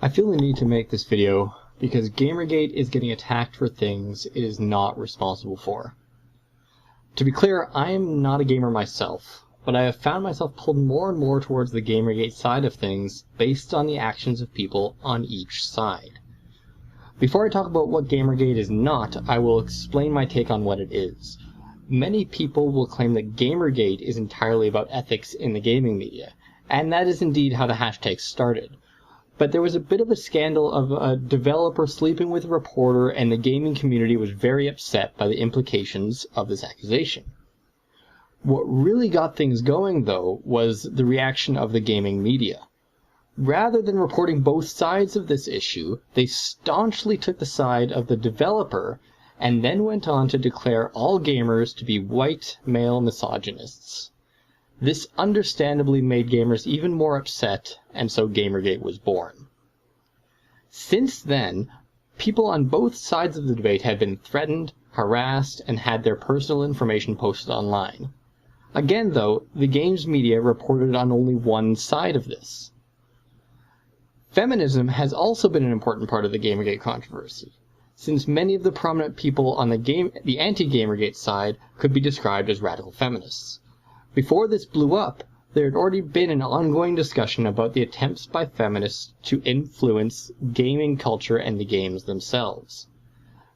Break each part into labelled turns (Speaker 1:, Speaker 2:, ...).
Speaker 1: I feel the need to make this video because Gamergate is getting attacked for things it is not responsible for. To be clear, I am not a gamer myself, but I have found myself pulled more and more towards the Gamergate side of things based on the actions of people on each side. Before I talk about what Gamergate is not, I will explain my take on what it is. Many people will claim that Gamergate is entirely about ethics in the gaming media, and that is indeed how the hashtag started. But there was a bit of a scandal of a developer sleeping with a reporter, and the gaming community was very upset by the implications of this accusation. What really got things going, though, was the reaction of the gaming media. Rather than reporting both sides of this issue, they staunchly took the side of the developer and then went on to declare all gamers to be white male misogynists. This understandably made gamers even more upset, and so Gamergate was born. Since then, people on both sides of the debate have been threatened, harassed, and had their personal information posted online. Again, though, the games media reported on only one side of this. Feminism has also been an important part of the Gamergate controversy, since many of the prominent people on the anti-Gamergate side could be described as radical feminists. Before this blew up, there had already been an ongoing discussion about the attempts by feminists to influence gaming culture and the games themselves.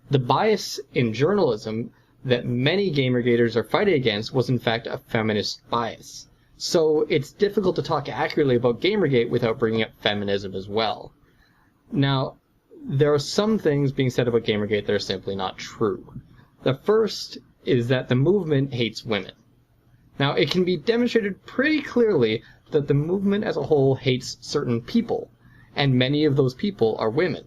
Speaker 1: The bias in journalism that many Gamergaters are fighting against was in fact a feminist bias. So it's difficult to talk accurately about Gamergate without bringing up feminism as well. Now, there are some things being said about Gamergate that are simply not true. The first is that the movement hates women. Now, it can be demonstrated pretty clearly that the movement as a whole hates certain people, and many of those people are women.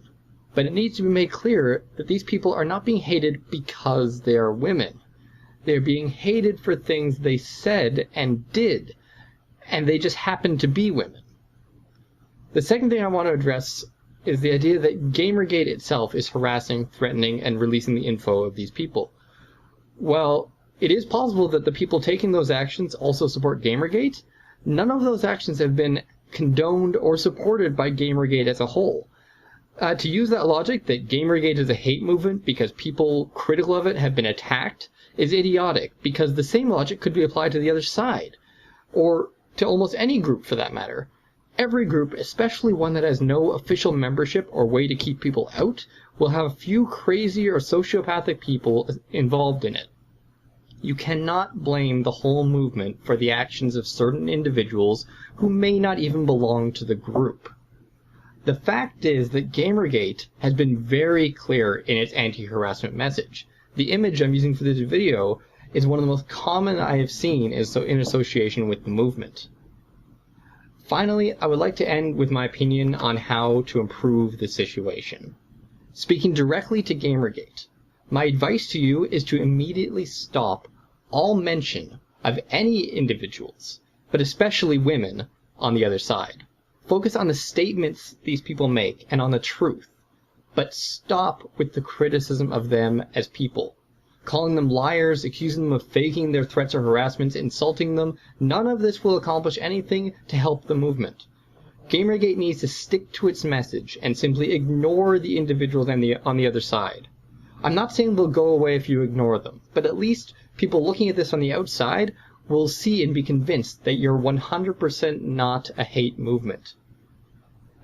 Speaker 1: But it needs to be made clear that these people are not being hated because they are women. They are being hated for things they said and did, and they just happen to be women. The second thing I want to address is the idea that Gamergate itself is harassing, threatening, and releasing the info of these people. Well, it is possible that the people taking those actions also support Gamergate. None of those actions have been condoned or supported by Gamergate as a whole. To use that logic that Gamergate is a hate movement because people critical of it have been attacked is idiotic, because the same logic could be applied to the other side, or to almost any group for that matter. Every group, especially one that has no official membership or way to keep people out, will have a few crazy or sociopathic people involved in it. You cannot blame the whole movement for the actions of certain individuals who may not even belong to the group. The fact is that Gamergate has been very clear in its anti-harassment message. The image I'm using for this video is one of the most common I have seen in association with the movement. Finally, I would like to end with my opinion on how to improve the situation. Speaking directly to Gamergate, my advice to you is to immediately stop all mention of any individuals, but especially women, on the other side. Focus on the statements these people make and on the truth, but stop with the criticism of them as people. Calling them liars, accusing them of faking their threats or harassments, insulting them, none of this will accomplish anything to help the movement. Gamergate needs to stick to its message and simply ignore the individuals on the other side. I'm not saying they'll go away if you ignore them, but at least people looking at this on the outside will see and be convinced that you're 100% not a hate movement.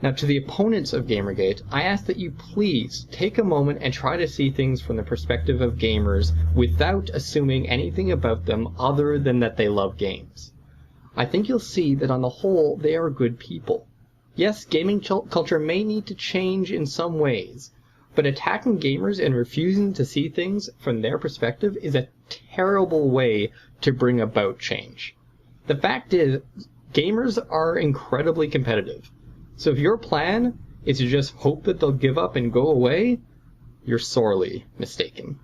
Speaker 1: Now, to the opponents of Gamergate, I ask that you please take a moment and try to see things from the perspective of gamers without assuming anything about them other than that they love games. I think you'll see that on the whole, they are good people. Yes, gaming culture may need to change in some ways, but attacking gamers and refusing to see things from their perspective is a terrible way to bring about change. The fact is, gamers are incredibly competitive. So if your plan is to just hope that they'll give up and go away, you're sorely mistaken.